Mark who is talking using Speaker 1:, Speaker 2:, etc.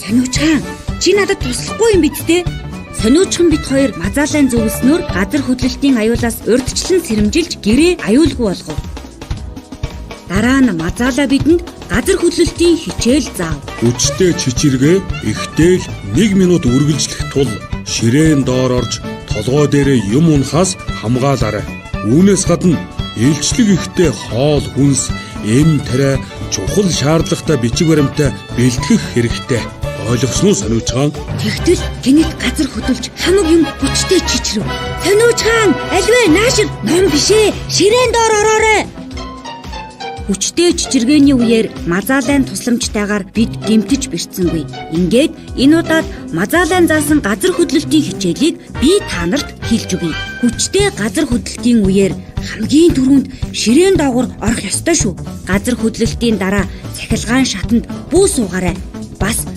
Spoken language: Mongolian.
Speaker 1: Сониучхан, чи надад туслахгүй юм биз дээ? Сониучхан бид хоёр мазаалайн зөвлснөөр газар хөдлөлтийн аюулаас урьдчилан сэрэмжилж гэрээ аюулгүй болгов. Дараа нь мазаалаа бидэнд газар хөдлөлтийн хичээл заав.
Speaker 2: Хүчтэй чичиргээ ихтэйг 1 минут үргэлжлэх тул ширээн доор орж толгой дээрээ юм унахаас хамгаалаарай. Үүнээс гадна илчлэг ихтэй хоол хүнс, эм тарай чухал шаардлагатай бичиг баримтаа бэлтгэх хэрэгтэй. Ойлгосноо Сониучхан?
Speaker 1: Тэгтэл гинэт газар хөдөлж хамаг юм хүчтэй чичрэв. Сониучхан, альвэ наашир ном бишээ, ширээн доор ороорой. Хүчтэй чичиргээний үеэр мазаалайн тусламжтайгаар бид гэмтэж бэрцсэнгүй. Ингээд энэ удаад мазаалайн заасан газар хөдлөлтийн хичээлийг би та нарт хэлж өгье. Хүчтэй газар хөдлөлтийн үеэр хамгийн түрүүнд ширээн доогуур орох ёстой шүү. Газар хөдлөлтийн дараа цахилгаан шатанд бүү суугаарай. Бас